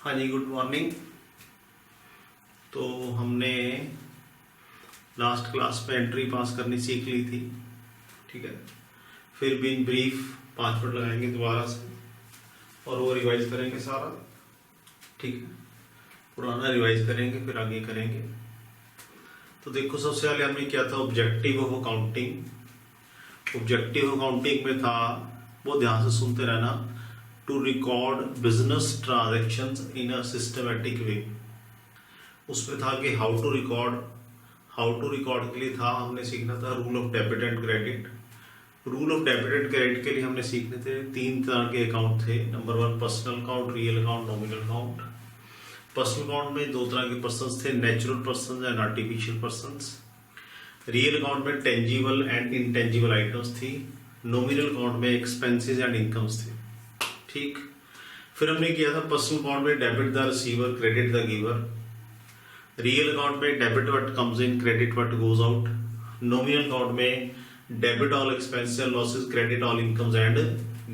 हाँ जी, good morning. तो हमने लास्ट क्लास में एंट्री पास करनी सीख ली थी, ठीक है। फिर भी इन ब्रीफ 5 मिनट लगाएंगे दोबारा से और वो रिवाइज करेंगे सारा, ठीक है। पुराना रिवाइज करेंगे फिर आगे करेंगे। तो देखो, सबसे पहले हमने किया था objective of accounting. Objective accounting में था, वो ध्यान से सुनते रहना, to record business transactions in a systematic way. उसमें था कि हाउ टू रिकॉर्ड के लिए था हमने सीखना था rule of debit and credit. Rule of debit and credit के लिए हमने सीखने थे 3 तरह के अकाउंट थे। Number 1 personal account, real account, nominal account. Personal account में 2 तरह के पर्सन थे, natural person and artificial person. Real account में टेंजिबल एंड इनटेंजिबल आइटम्स थी। नॉमिनल अकाउंट में एक्सपेंसेस एंड इनकम्स थे, ठीक। फिर हमने किया था पर्सनल अकाउंट में debit the receiver, credit the giver. Real account में debit what comes in, credit what goes out. Nominal account में debit all expenses and losses, credit all incomes and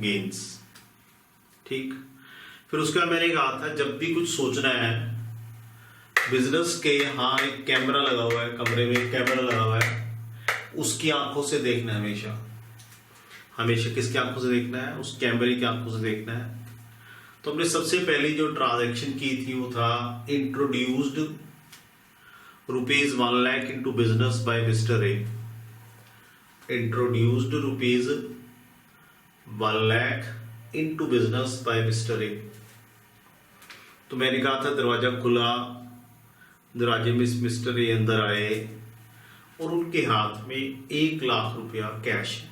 gains, ठीक। फिर उसके बाद मैंने कहा था जब भी कुछ सोचना है बिजनेस के, हाँ एक कैमरा लगा हुआ है, कमरे में एक कैमरा लगा हुआ है, उसकी आंखों से देखना है। हमेशा किसकी आंखों से देखना है? उस कैमरे की आंखों से देखना है। तो हमने सबसे पहली जो ट्रांजैक्शन की थी वो था introduced ₹1 lakh into business by mister A. Introduced ₹1 lakh into business by mister A. तो मैंने कहा था दरवाजा खुला, दरवाजे में मिस्टर ए अंदर आए और उनके हाथ में ₹1 लाख कैश है।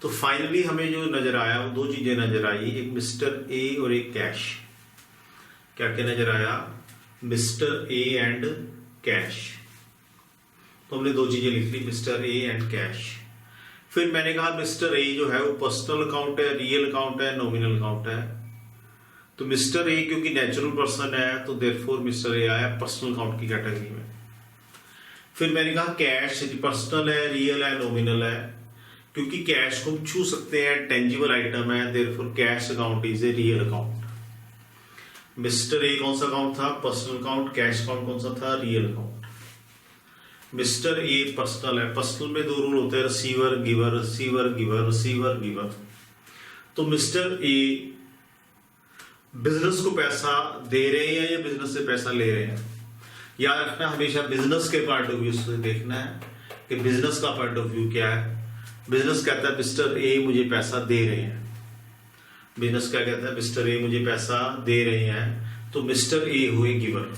तो फाइनली हमें जो नजर आया वो 2 चीजें नजर आई, एक मिस्टर ए और एक कैश। क्या क्या नजर आया? Mister A and cash. तो हमने 2 चीजें लिख ली, मिस्टर ए एंड कैश। फिर मैंने कहा मिस्टर ए जो है वो पर्सनल अकाउंट है, रियल अकाउंट है, नॉमिनल अकाउंट है। तो मिस्टर ए क्योंकि नेचुरल पर्सन है तो देयरफॉर मिस्टर ए आया पर्सनल अकाउंट की कैटेगरी में। फिर मैंने कहा कैश पर्सनल है, रियल है, नॉमिनल है। क्योंकि कैश को हम छू सकते हैं, टेंजिबल आइटम है, therefore cash account is a real account. Mister A कौन सा अकाउंट था? Personal account. कैश अकाउंट कौन सा था? Real account. Mister A personal है। पर्सनल में 2 रूल होते हैं, receiver giver, receiver giver, receiver giver. तो मिस्टर ए बिजनेस को पैसा दे रहे हैं या बिजनेस से पैसा ले रहे हैं? याद रखना हमेशा बिजनेस के पॉइंट ऑफ व्यू से देखना है कि बिजनेस का पॉइंट ऑफ व्यू क्या है। बिजनेस कहता है मिस्टर ए मुझे पैसा दे रहे हैं। बिजनेस क्या कहता है? मिस्टर ए मुझे पैसा दे रहे हैं। तो मिस्टर ए हुए गिवर।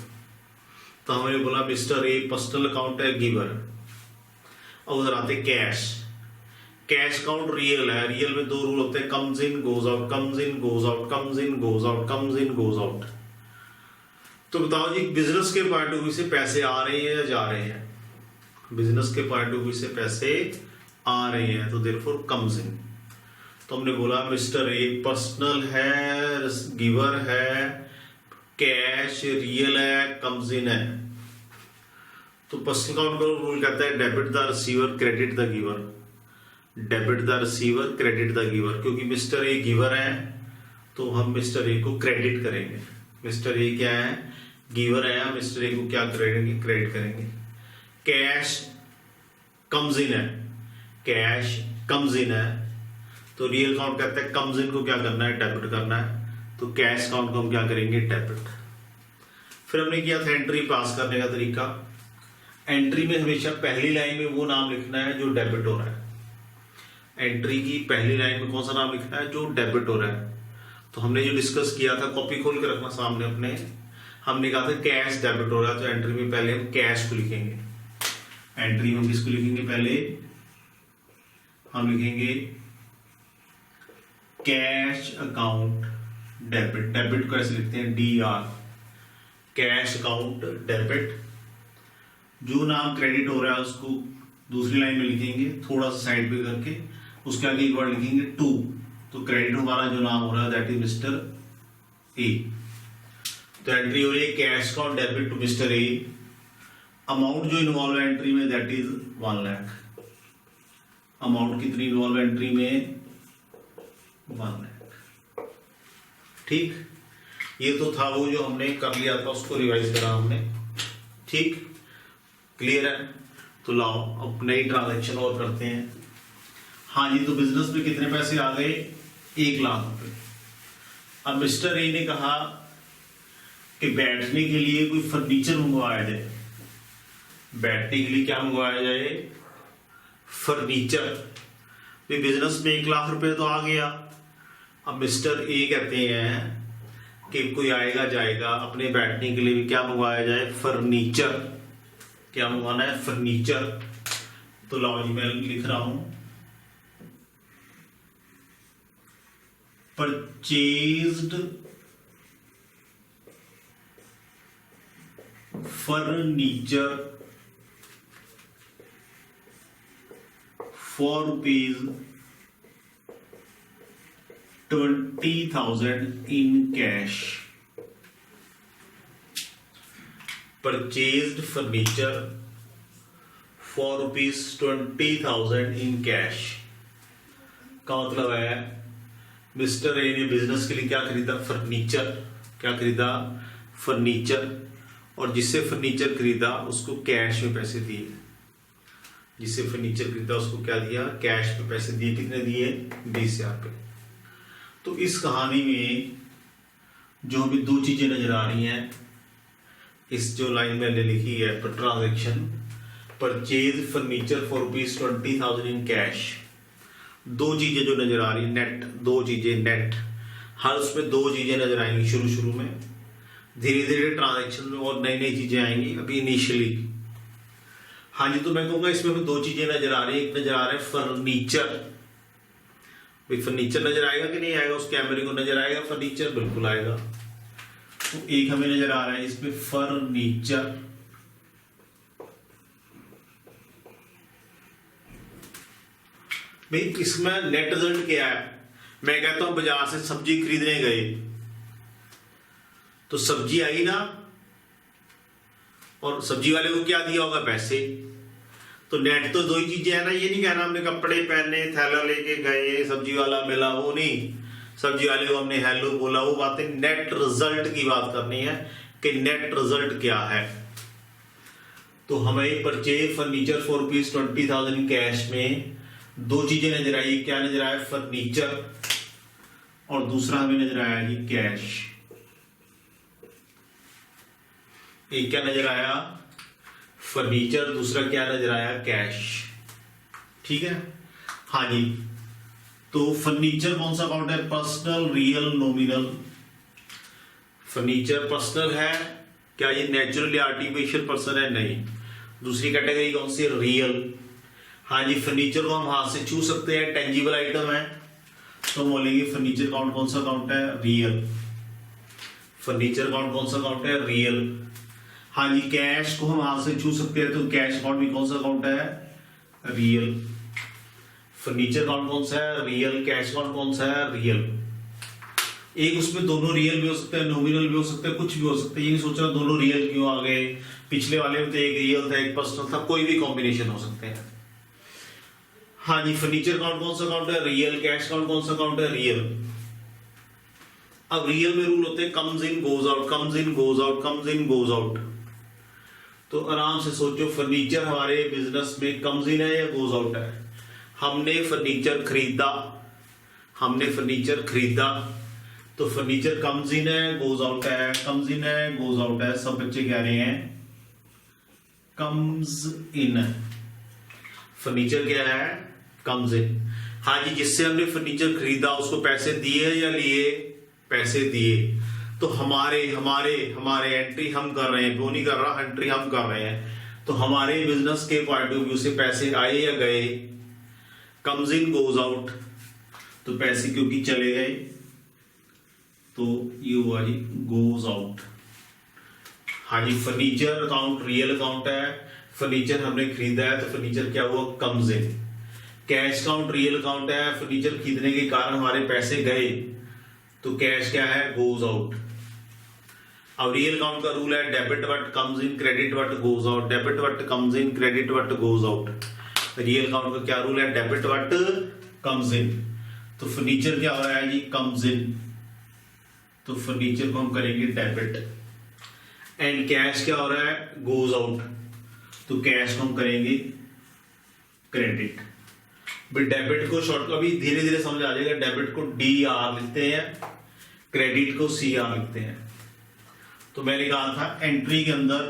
तो हमने बोला मिस्टर ए पर्सनल अकाउंट है, गिवर। और उधर आते कैश। कैश अकाउंट रियल है। रियल में 2 रूल होते हैं, comes in goes out, comes in goes out, comes in goes out, comes in goes out. तो बताओ जी, बिजनेस के पॉइंट ऑफ व्यू से पैसे आ रहे हैं या जा रहे हैं? बिजनेस के पॉइंट ऑफ व्यू से पैसे आ रहे हैं, तो देयरफॉर कम्स इन। तो हमने बोला मिस्टर ए पर्सनल है, गिवर है, कैश रियल है, कम्स इन है। तो पर्सनल अकाउंट का रूल कहता है debit the receiver, credit the giver. Debit the receiver, credit the giver. क्योंकि मिस्टर ए गिवर है तो हम मिस्टर ए को क्रेडिट करेंगे। मिस्टर ए क्या है? गिवर है, मिस्टर ए को क्या करेंगे? क्रेडिट करेंगे। कैश कम्स इन है, कैश कम्स इन है। तो रियल अकाउंट कहता है कम्स इन को क्या करना है? डेबिट करना है। तो कैश अकाउंट को हम क्या करेंगे? डेबिट। फिर हमने किया था एंट्री पास करने का तरीका। एंट्री में हमेशा पहली लाइन में वो नाम लिखना है जो डेबिट हो रहा है। एंट्री की पहली लाइन में कौन सा नाम लिखना है? जो डेबिट हो रहा है। तो हमने जो डिस्कस किया था, कॉपी खोल के रखना सामने अपने। हमने कहा था कैश डेबिट हो रहा है तो एंट्री में पहले हम कैश को लिखेंगे। एंट्री में हम किसको लिखेंगे? पहले हम लिखेंगे कैश अकाउंट डेबिट। डेबिट को ऐसे लिखते हैं DR, कैश अकाउंट डेबिट। जो नाम क्रेडिट हो रहा है उसको दूसरी लाइन में लिखेंगे, थोड़ा सा साइड पे करके। उसके आगे एक वर्ड लिखेंगे टू। तो क्रेडिट हमारा जो नाम हो रहा है दैट इज मिस्टर ए। तो एंट्री हो रही है cash account debit to mister A. Amount जो इन्वॉल्व है एंट्री में दैट इज 1 लाख। अमाउंट कितनी इन्वॉल्व है एंट्री में? 1 लाख, ठीक। ये तो था वो जो हमने कर लिया था, उसको रिवाइज करा हमने। ठीक, क्लियर है? तो लाओ अब नई ट्रांजैक्शन और करते हैं। हाँ जी, तो बिजनेस में कितने पैसे आ गए? 1 लाख रुपए। अब मिस्टर ए ने कहा कि बैठने के लिए कोई फर्नीचर मंगवाया जाए। बैठने के लिए क्या मंगवाया जाए? फर्नीचर। भी बिजनेस में 1 लाख रुपए तो आ गया। अब मिस्टर ए कहते हैं कि कोई आएगा जाएगा, अपने बैठने के लिए भी क्या मंगवाया जाए? फर्नीचर। क्या मंगवाना है? फर्नीचर। तो लाओ जी, मैं लिख रहा हूं, purchased furniture for ₹20,000 in cash. Purchased furniture for ₹20,000 in cash का मतलब है मिस्टर ए ने बिजनेस के लिए क्या खरीदा? फर्नीचर। क्या खरीदा? फर्नीचर। और जिससे फर्नीचर खरीदा उसको कैश में पैसे दिए। जिससे फर्नीचर खरीदा उसको क्या दिया? कैश में पैसे दिए। कितने दिए? 20,000 रुपये। तो इस कहानी में जो हमें 2 चीजें नजर आ रही हैं, इस जो लाइन मैंने लिखी है per transaction, purchase furniture for ₹20,000 in cash, 2 चीजें जो नजर आ रही नेट, 2 चीजें नेट, हर उसमें 2 चीजें नजर आएंगी शुरू में। धीरे धीरे ट्रांजेक्शन में और नई नई चीजें आएंगी। अभी इनिशियली हाँ जी, तो मैं कहूंगा इसमें हमें 2 चीजें नजर आ रही है। एक नजर आ रहा है फर्नीचर। भाई फर्नीचर नजर आएगा कि नहीं आएगा? उस कैमरे को नजर आएगा फर्नीचर? बिल्कुल आएगा। तो एक हमें नजर आ रहा है इसमें फर्नीचर। भाई इसमें नेट रिजल्ट क्या है? मैं कहता हूं बाजार से सब्जी खरीदने गए तो सब्जी आई ना, और सब्जी वाले को क्या दिया होगा? पैसे। तो नेट तो 2 ही चीजें है ना। ये नहीं कहना हमने कपड़े पहने, थैला लेके गए, सब्जी वाला मिला, वो नहीं। सब्जी वाले को हमने हेलो बोला, वो बातें। नेट रिजल्ट की बात करनी है कि नेट रिजल्ट क्या है। तो हमें परचेज फर्नीचर फॉर ₹20,000 कैश में 2 चीजें नजर आई। क्या नजर आया? फर्नीचर। और दूसरा हमें नजर आया जी कैश। एक क्या नजर आया? फर्नीचर। दूसरा क्या नजर आया? कैश। ठीक है? हाँ जी, तो फर्नीचर कौन सा अकाउंट है? Personal, real, nominal. Furniture personal है क्या? ये नेचुरल या आर्टिफिशियल पर्सन है? नहीं। दूसरी कैटेगरी कौन सी? रियल। हाँ जी, फर्नीचर को हम हाथ से छू सकते हैं, टेंजिबल आइटम है, तो बोलेंगे फर्नीचर अकाउंट कौन सा अकाउंट है? रियल। फर्नीचर अकाउंट कौन सा अकाउंट है? रियल। हाँ जी, कैश को हम हाथ से छू सकते हैं, तो कैश अकाउंट भी कौन सा अकाउंट है? रियल। फर्नीचर अकाउंट कौन सा है? रियल। कैश अकाउंट कौन सा है? रियल। एक उसमें दोनों रियल भी हो सकते हैं, नॉमिनल भी हो सकते हैं, कुछ भी हो सकता है। ये नहीं सोच रहा दोनों रियल क्यों आ गए, पिछले वाले में तो एक रियल था एक पर्सनल था, कोई भी कॉम्बिनेशन हो सकते हैं। हाँ जी, फर्नीचर अकाउंट कौन सा अकाउंट है? रियल। कैश अकाउंट कौन सा अकाउंट है? रियल। अब रियल में रूल होते हैं comes in goes out, comes in goes out, comes in goes out. तो आराम से सोचो, फर्नीचर हमारे बिजनेस में कम्स इन है या गोज आउट है? हमने फर्नीचर खरीदा, हमने फर्नीचर खरीदा, तो फर्नीचर कम्स इन है, गोज आउट है, कम्स इन है, गोज आउट है। सब बच्चे कह रहे हैं कम्स इन। फर्नीचर क्या है? Comes in. हाँ जी, जिससे हमने फर्नीचर खरीदा उसको पैसे दिए या लिए? पैसे दिए। तो हमारे हमारे हमारे एंट्री हम कर रहे हैं, वो नहीं कर रहा, एंट्री हम कर रहे हैं। तो हमारे बिजनेस के पॉइंट ऑफ व्यू से पैसे आए या गए? Comes in goes out. तो पैसे क्योंकि चले गए तो ये हुआ जी गोज आउट। हाँ जी, फर्नीचर अकाउंट रियल अकाउंट है, फर्नीचर हमने खरीदा है तो फर्नीचर क्या हुआ? Comes in. Cash account real account है, फर्नीचर खरीदने के कारण हमारे पैसे गए तो कैश क्या है? Goes out. अब रियल अकाउंट का रूल है debit what comes in, credit what goes out. Debit what comes in, credit what goes out. Real account का क्या रूल है? डेबिट व्हाट कम्स इन। तो फर्नीचर क्या हो रहा है जी? Comes in. तो फर्नीचर को हम करेंगे डेबिट। एंड कैश क्या हो रहा है, गोज आउट, तो कैश को हम करेंगे क्रेडिट। डेबिट को शॉर्ट अभी धीरे धीरे समझ आ जाएगा। डेबिट को DR लिखते हैं, क्रेडिट को CR लिखते हैं। तो मैंने कहा था एंट्री के अंदर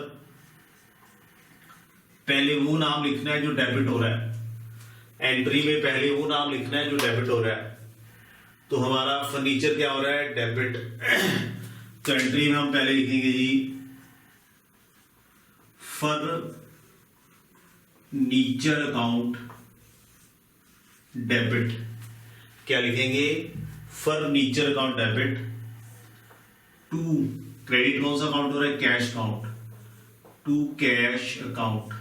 पहले वो नाम लिखना है जो डेबिट हो रहा है। एंट्री में पहले वो नाम लिखना है जो डेबिट हो रहा है। तो हमारा फर्नीचर क्या हो रहा है, डेबिट। तो एंट्री में हम पहले लिखेंगे जी फर्नीचर अकाउंट डेबिट। क्या लिखेंगे, furniture account debit to credit. कौन सा अकाउंट हो रहा है, cash account, to cash account.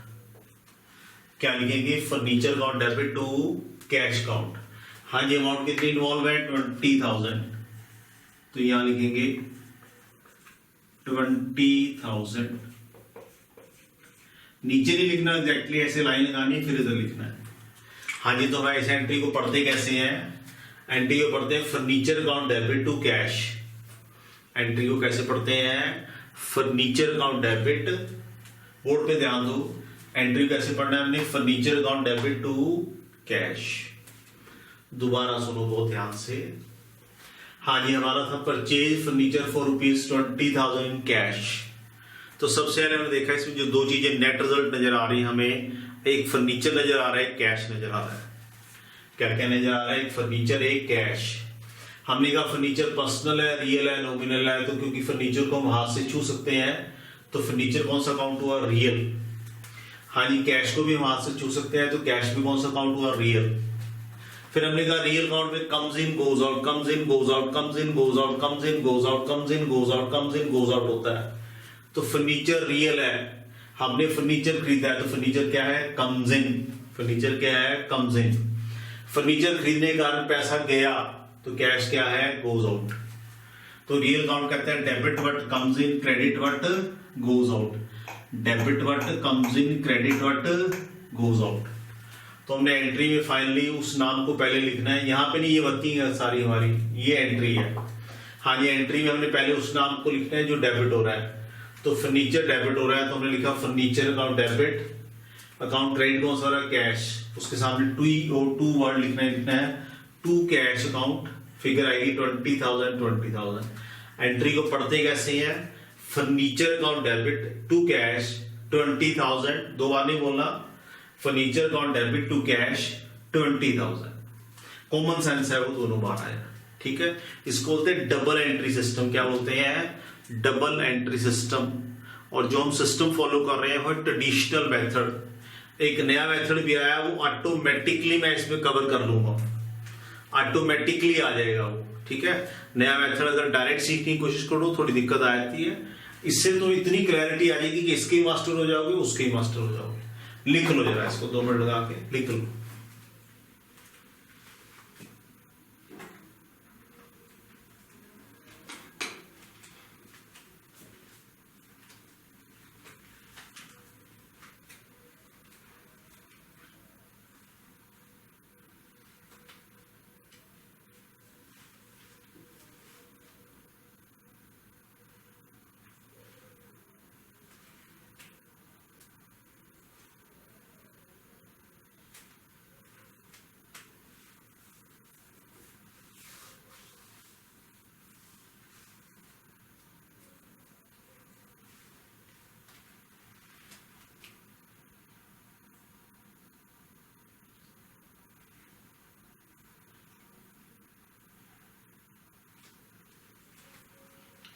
क्या लिखेंगे, furniture account debit to cash account. हाँ जी, अमाउंट कितनी इन्वॉल्व है, 20,000। तो यहां लिखेंगे 20,000। नीचे नहीं लिखना एग्जैक्टली, ऐसे लाइन लगानी है फिर इधर लिखना है। हाँ जी, तो हम इस एंट्री को पढ़ते कैसे हैं, एंट्री को पढ़ते हैं furniture account debit to cash. Entry को कैसे पढ़ते हैं, फर्नीचर अकाउंट डेबिट, बोर्ड पे ध्यान दो, एंट्री कैसे पढ़ना है हमने, furniture account debit to cash. दोबारा सुनो बहुत ध्यान से। हाँ जी, हमारा था purchase furniture for ₹20,000 in cash. तो सबसे पहले हमने देखा इसमें जो दो चीजें नेट रिजल्ट नजर आ रही है हमें, एक फर्नीचर नजर आ रहा है, कैश नजर आ रहा है। क्या क्या नजर आ रहा है, एक फर्नीचर, एक कैश। हमने कहा फर्नीचर पर्सनल है, रियल है, नॉमिनल है, तो क्योंकि फर्नीचर को हम हाथ से छू सकते हैं तो फर्नीचर कौन सा अकाउंट हुआ, रियल। हाँ जी, कैश को भी हम हाथ से छू सकते हैं तो कैश भी कौन सा अकाउंट हुआ, रियल। फिर हमने कहा रियल अकाउंट में comes in goes out, comes in goes out, comes in goes out, comes in goes out, comes in goes out, comes in goes out होता है। तो फर्नीचर रियल है, हमने फर्नीचर खरीदा है तो फर्नीचर क्या है, कम्स इन। फर्नीचर क्या है, कम्स इन। फर्नीचर खरीदने के कारण पैसा गया तो कैश क्या है, गोज आउट। तो रियल अकाउंट कहते हैं debit what comes in, credit what goes out. Debit what comes in, credit what goes out. तो हमने एंट्री में फाइनली उस नाम को पहले लिखना है। यहां पे नहीं, ये वर्किंग है सारी हमारी, ये एंट्री है। हाँ, ये एंट्री में हमने पहले उस नाम को लिखना है जो डेबिट हो रहा है। तो फर्नीचर डेबिट हो रहा है तो हमने लिखा furniture account debit, account credit कौन सा रहा है, कैश। उसके सामने टू वर्ड लिखना है, टू कैश अकाउंट। फिगर आएगी 20,000। एंट्री को पढ़ते कैसे हैं, furniture account debit to cash 20,000, दो बार नहीं बोलना, furniture account debit to cash 20,000। Common sense है वो, दोनों बार आएगा, ठीक है। इसको बोलते हैं डबल एंट्री सिस्टम। क्या बोलते हैं, डबल एंट्री सिस्टम। और जो हम सिस्टम फॉलो कर रहे हैं वो ट्रेडिशनल मेथड। एक नया मेथड भी आया, वो ऑटोमेटिकली मैं इसमें कवर कर लूंगा, ऑटोमेटिकली आ जाएगा वो, ठीक है। नया मेथड अगर डायरेक्ट सीखने की कोशिश करो थोड़ी दिक्कत आ जाती है। इससे तो इतनी क्लैरिटी आ जाएगी कि इसके ही मास्टर हो जाओगे, उसके ही मास्टर हो जाओगे। लिख लो जरा इसको, 2 मिनट लगा के लिख लो।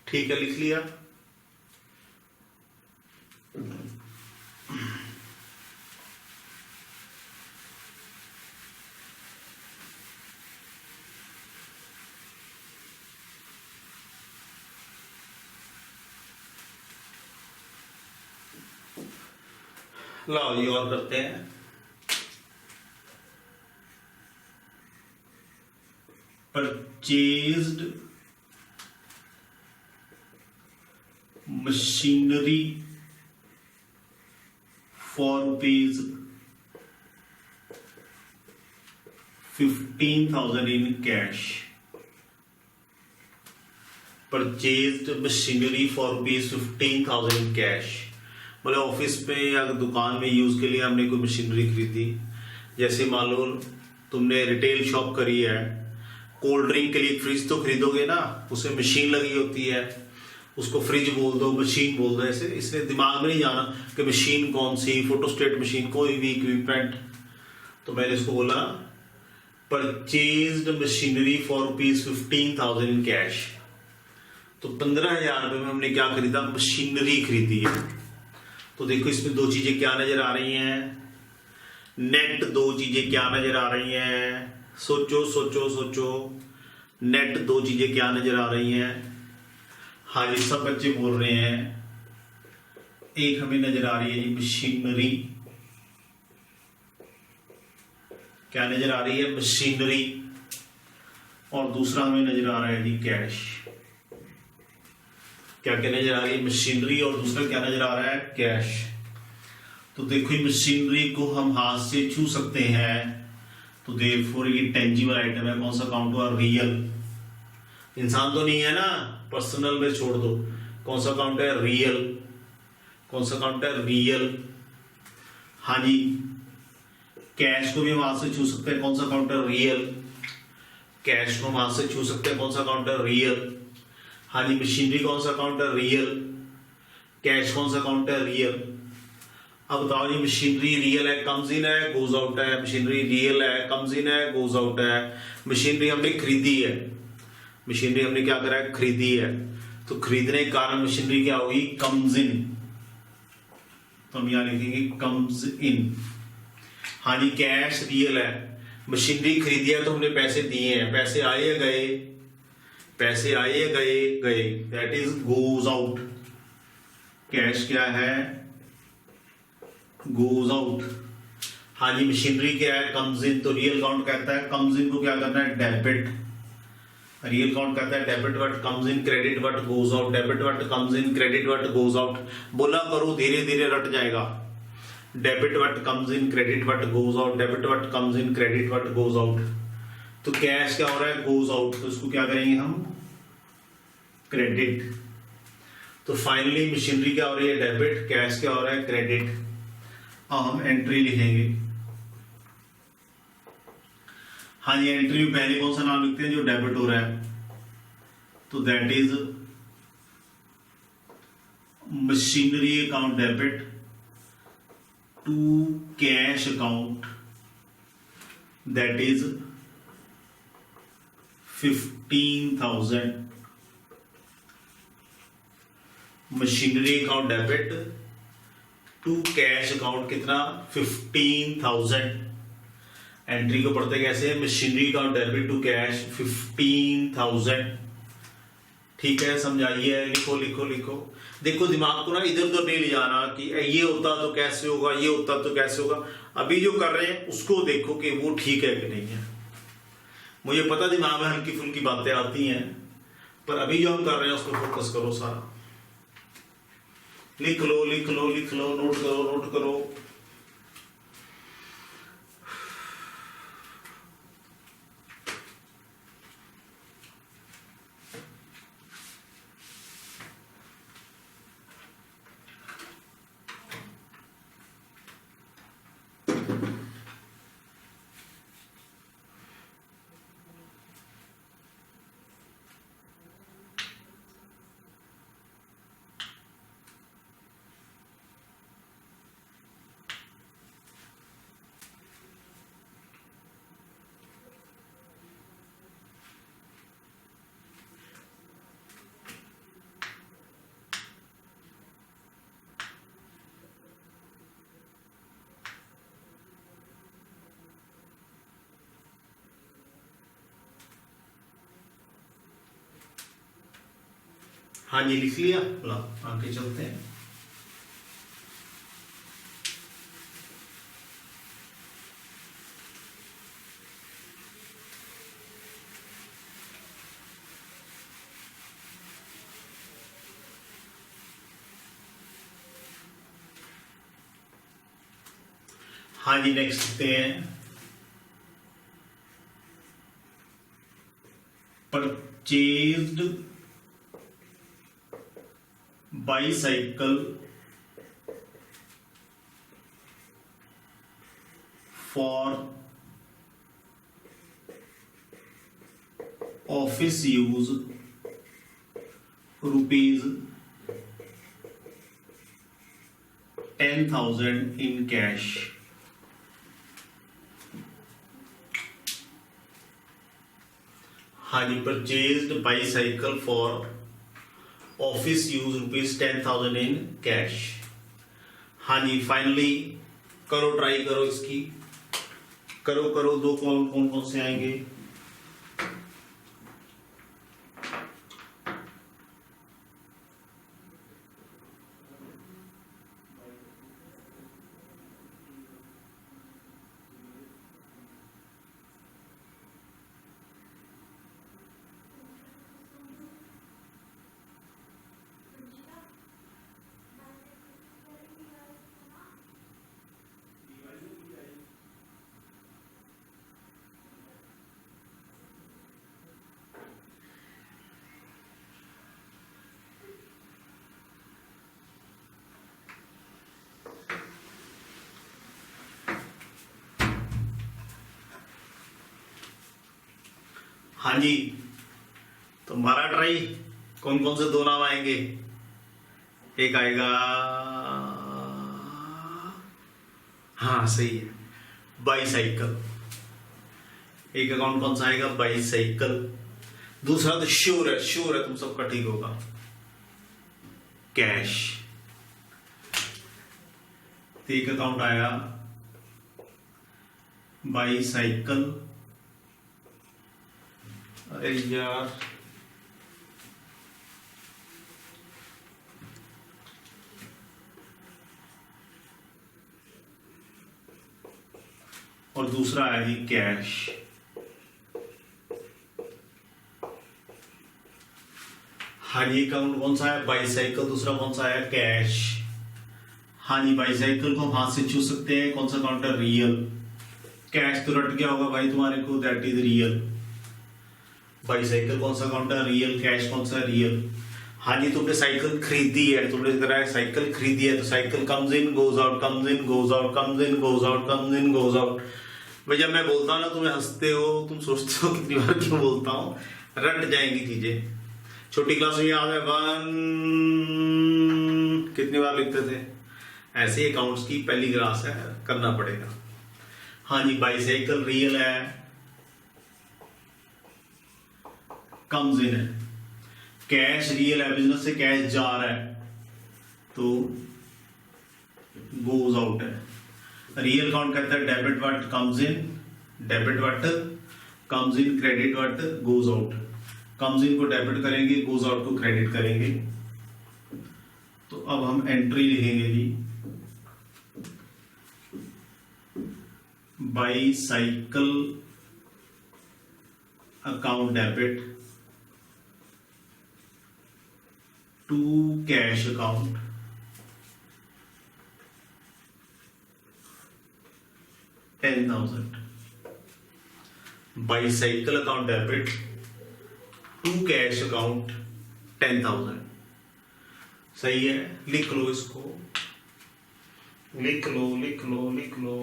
ठीक है, लिख लिया। लाओ ये और करते हैं। Purchased machinery for ₹15,000 in cash. Purchased machinery for ₹15,000 cash. मतलब ऑफिस में या दुकान में यूज के लिए हमने कोई मशीनरी खरीदी, जैसे मान लो तुमने रिटेल शॉप करी है, कोल्ड ड्रिंक के लिए फ्रिज तो खरीदोगे ना, उसमें मशीन लगी होती है, उसको फ्रिज बोल दो, मशीन बोल दो, ऐसे इसने दिमाग में नहीं जाना कि मशीन कौन सी, फोटोस्टेट मशीन, कोई भी इक्विपमेंट। तो मैंने इसको बोला purchased machinery for ₹15,000 in cash. तो 15,000 रुपए में हमने क्या खरीदा, मशीनरी खरीदी है। तो देखो इसमें दो चीजें क्या नजर आ रही हैं, नेट दो चीजें क्या नजर आ रही हैं, सोचो सोचो सोचो, नेट दो चीजें क्या नजर आ रही हैं। हाँ जी, सब बच्चे बोल रहे हैं। एक हमें नजर आ रही है जी मशीनरी, क्या नजर आ रही है, मशीनरी, और दूसरा हमें नजर आ रहा है जी कैश। क्या क्या नजर आ रही है, मशीनरी, और दूसरा क्या नजर आ रहा है, कैश। तो देखो ये मशीनरी को हम हाथ से छू सकते हैं, तो देयरफॉर ये टेंजिबल आइटम है। कौन सा काउंट हुआ, रियल। इंसान तो नहीं है ना, पर्सनल में छोड़ दो। कौन सा काउंट है, रियल। कौन सा काउंट है, रियल। हाँ जी, कैश को भी हम हाथ से छू सकते हैं, कौन सा काउंट है, रियल। कैश को हम हाथ से छू सकते हैं, कौन सा काउंट है, रियल। हाँ जी, मशीनरी कौन सा काउंट है, रियल। कैश कौन सा काउंट है, रियल। अब बताओ जी, मशीनरी रियल है, कम्स इन है, गोज आउट है। मशीनरी रियल है, कम्स इन है, गोज आउट है। मशीनरी हमने खरीदी है, मशीनरी हमने क्या करा है, खरीदी है। तो खरीदने के कारण मशीनरी क्या होगी, कम्स इन। तो हम यहां लिखेंगे कम्स इन। हाँ जी, कैश रियल है, मशीनरी खरीदी है तो हमने पैसे दिए हैं, पैसे आए या गए, पैसे आए या गए, गए, that is goes out. Cash क्या है, गोज आउट। हाँ जी, मशीनरी क्या है, कम्स इन। तो रियल काउंट कहता है कम्स इन को क्या करना है, डेबिट। रियल काउंट कहता है debit what comes in, credit what goes out. Debit what comes in, credit what goes out. बोला करो, धीरे धीरे रट जाएगा। Debit what comes in, credit what goes out. Debit what comes in, credit what goes out. तो cash क्या हो रहा है, गोज आउट, तो इसको क्या करेंगे हम, क्रेडिट। तो फाइनली मशीनरी क्या हो रही है, डेबिट। कैश क्या हो रहा है, क्रेडिट। अब हम एंट्री लिखेंगे। हाँ जी, एंट्री में पहले कौन सा नाम लिखते हैं, जो डेबिट हो रहा है, तो that is machinery account debit to cash account, that is 15,000। Machinery account debit to cash account कितना, 15,000। एंट्री को पढ़ते कैसे, machinery account debit to cash 15,000। ठीक है, समझाइए, लिखो लिखो लिखो। देखो दिमाग को ना इधर उधर नहीं ले जाना कि ये होता तो कैसे होगा, ये होता तो कैसे होगा। अभी जो कर रहे हैं उसको देखो कि वो ठीक है कि नहीं है। मुझे पता दिमाग में हल्की फुल्की बातें आती हैं, पर अभी जो हम कर रहे हैं उस पर फोकस करो सारा। लिख लो लिख लो लिख लो, नोट करो नोट करो। हाँ जी, लिख लिया, आगे चलते हैं। हाँ जी, नेक्स्ट लिखते हैं, purchased bicycle for office use ₹10,000 in cash. हाँ जी, purchased bicycle for office use ₹10,000 in cash. हाँ जी, फाइनली करो, ट्राई करो इसकी, करो दो कौन कौन से आएंगे। हाँ जी, तो हमारा ट्राई, कौन कौन से दो नाम आएंगे। एक आएगा, हाँ सही है, बाईसाइकिल। एक अकाउंट कौन सा आएगा, बाईसाइकिल। दूसरा तो श्योर है तुम सबका ठीक होगा, कैश। तो एक अकाउंट आया बाईसाइकिल, अरे यार और दूसरा आया जी कैश। हाँ जी, अकाउंट कौन सा है, बाईसाइकिल, दूसरा कौन सा है, कैश। हाँ जी, बाईसाइकिल को हम हाथ से छू सकते हैं, कौन सा अकाउंट है, रियल। कैश तो रट गया होगा भाई तुम्हारे को, दैट इज रियल। बाईसाइकिल कौन सा अकाउंट है, रियल। कैश कौन सा है, रियल। हाँ जी, तुमने साइकिल खरीदी है, तुमने करा है साइकिल खरीदी है, तो cycle comes in goes out, comes in goes out, comes in goes out, comes in goes out. भाई जब मैं बोलता हूँ ना, तुम्हें हंसते हो, तुम सोचते हो कितनी बार क्यों बोलता हूँ, रट जाएंगी चीजें। छोटी क्लास में याद है, वन कितनी बार लिखते थे। ऐसे अकाउंट्स की पहली क्लास है, करना पड़ेगा। हाँ जी, बाईसाइकिल रियल है, कम्स इन है। कैश रियल है, बिजनेस से कैश जा रहा है, तो गोज आउट है। रियल काउंट कहता है debit what comes in, debit what comes in, credit what goes out. Comes in को डेबिट करेंगे, गोज आउट को क्रेडिट करेंगे। तो अब हम एंट्री लिखेंगे जी, bicycle account debit to cash account $10,000। Bicycle account debit to cash account 10,000। सही है, लिख लो इसको, लिख लो लिख लो लिख लो।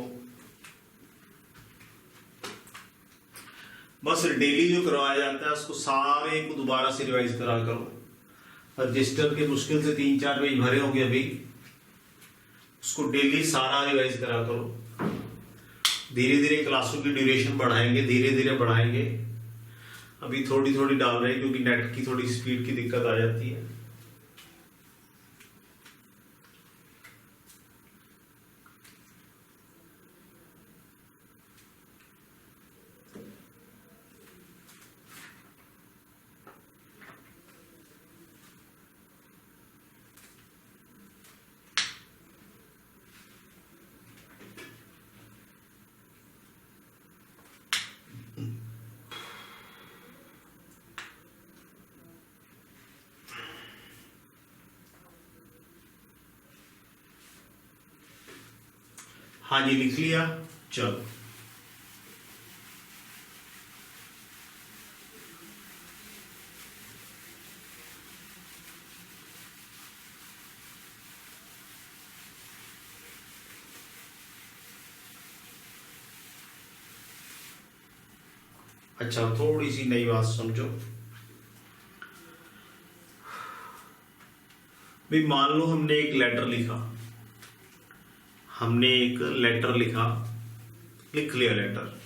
बस डेली जो करवाया जाता है उसको सारे को दोबारा से रिवाइज करा करो। रजिस्टर के मुश्किल से 3-4 पेज भरे होंगे अभी, उसको डेली सारा रिवाइज करा करो। धीरे धीरे क्लासों की ड्यूरेशन बढ़ाएंगे, धीरे धीरे बढ़ाएंगे। अभी थोड़ी थोड़ी डाल रहे हैं क्योंकि नेट की थोड़ी स्पीड की दिक्कत आ जाती है। हाँ जी, लिख लिया, चलो। अच्छा, थोड़ी सी नई बात समझो। भाई मान लो हमने एक लेटर लिखा, लिख लिया लेटर।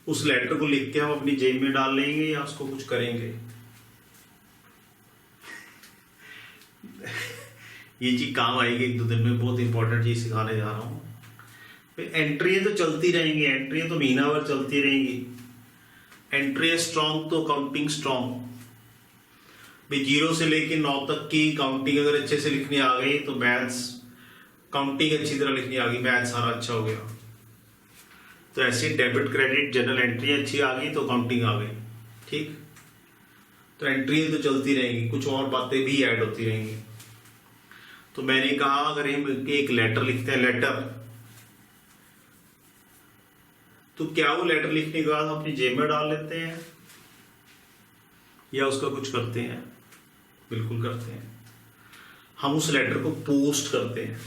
उस लेटर को लिख के हम अपनी जेब में डाल लेंगे या उसको कुछ करेंगे? ये चीज काम आएगी एक दो दिन में, बहुत इंपॉर्टेंट चीज सिखाने जा रहा हूं। एंट्रियां तो चलती रहेंगी, एंट्रियां तो महीना भर चलती रहेंगी। एंट्री स्ट्रॉन्ग तो काउंटिंग स्ट्रॉन्ग। भाई 0 से लेके 9 तक की काउंटिंग अगर अच्छे से लिखनी आ गई तो मैथ्स, काउंटिंग अच्छी तरह लिखनी आ गई, मैथ्स सारा अच्छा हो गया। तो ऐसी डेबिट क्रेडिट जनरल एंट्री अच्छी आ गई तो काउंटिंग आ गई। ठीक, तो एंट्री तो चलती रहेंगी, कुछ और बातें भी ऐड होती रहेंगी। तो मैंने कहा अगर हम एक लेटर लिखते हैं, लेटर, तो क्या वो लेटर लिखने के बाद अपनी जेब में डाल लेते हैं या उसका कुछ करते हैं? बिल्कुल करते हैं। हम उस लेटर को पोस्ट करते हैं।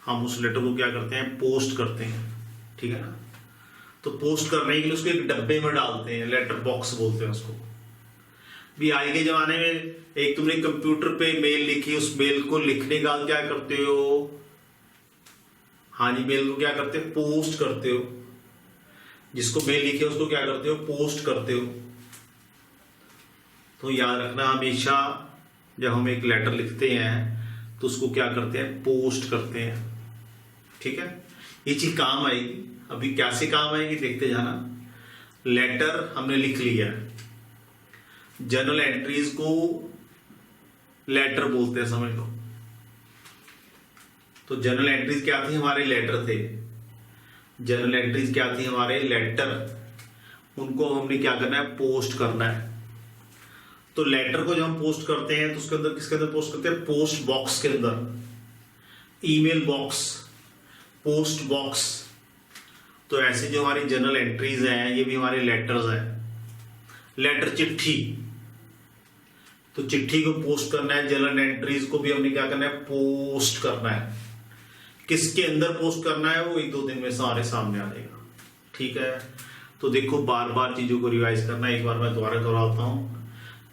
हम उस लेटर को क्या करते हैं? पोस्ट करते हैं। ठीक है ना? तो पोस्ट करने के लिए उसको एक डब्बे में डालते हैं, लेटर बॉक्स बोलते हैं उसको। भी आज के जमाने में एक तुमने कंप्यूटर पे मेल लिखी, उस मेल को लिखने के बाद क्या करते हो? हाँ जी, मेल को क्या करते हो? पोस्ट करते हो। जिसको मेल लिखे उसको क्या करते हो? पोस्ट करते हो। तो याद रखना, हमेशा जब हम एक लेटर लिखते हैं तो उसको क्या करते हैं? पोस्ट करते हैं। ठीक है, ये चीज काम आएगी। अभी कैसे काम आएगी देखते जाना। लेटर हमने लिख लिया, जर्नल एंट्रीज को लेटर बोलते हैं, समझ लो। तो जर्नल एंट्रीज क्या थी? हमारे लेटर थे। जर्नल एंट्रीज क्या थी? हमारे लेटर। उनको हमने क्या करना है? पोस्ट करना है। तो लेटर को जब हम पोस्ट करते हैं तो उसके अंदर, किसके अंदर पोस्ट करते हैं? पोस्ट बॉक्स के अंदर। Email box, post box. तो ऐसे जो हमारी जर्नल एंट्रीज हैं ये भी हमारे लेटर्स हैं। लेटर चिट्ठी, तो चिट्ठी को पोस्ट करना है। जर्नल एंट्रीज को भी हमने क्या करना है? पोस्ट करना है। किसके अंदर पोस्ट करना है वो एक दो दिन में सारे सामने आ जाएगा। ठीक है, तो देखो बार बार चीजों को रिवाइज करना। एक बार मैं दोबारा करवाता हूं।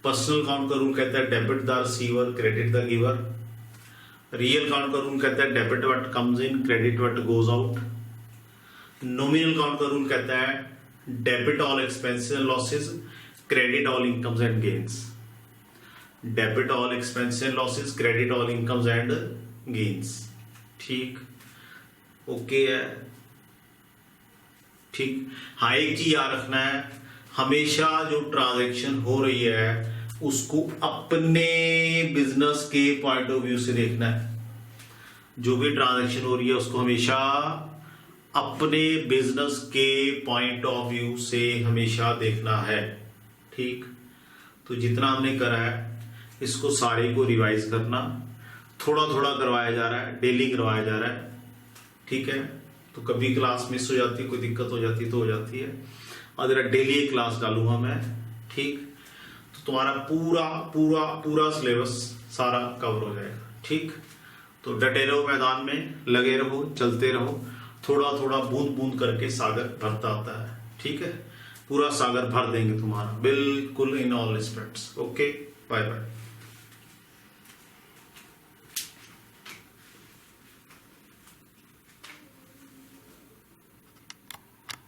पर्सनल काउंट का रूल कहता है debit the receiver, credit the giver. Real count का रूल कहता है debit what comes in, credit what goes out. Nominal count का रूल कहता है debit all expenses and losses, credit all incomes and gains. Debit all expenses and losses, credit all incomes and gains. ठीक, okay है। ठीक, हाँ एक चीज याद रखना है, हमेशा जो ट्रांजैक्शन हो रही है उसको अपने बिजनेस के पॉइंट ऑफ व्यू से देखना है। जो भी ट्रांजैक्शन हो रही है उसको हमेशा अपने बिजनेस के पॉइंट ऑफ व्यू से हमेशा देखना है। ठीक, तो जितना हमने करा है इसको सारे को रिवाइज करना। थोड़ा थोड़ा करवाया जा रहा है, डेली करवाया जा रहा है। ठीक है, तो कभी क्लास मिस हो जाती है, कोई दिक्कत हो जाती है तो हो जाती है। और जरा डेली एक क्लास डालूंगा मैं। ठीक, तो तुम्हारा पूरा पूरा पूरा सिलेबस सारा कवर हो जाएगा। ठीक, तो डटे रहो, मैदान में लगे रहो, चलते रहो। थोड़ा थोड़ा बूंद बूंद करके सागर भरता आता है। ठीक है, पूरा सागर भर देंगे तुम्हारा, बिल्कुल in all respects. Okay, bye bye.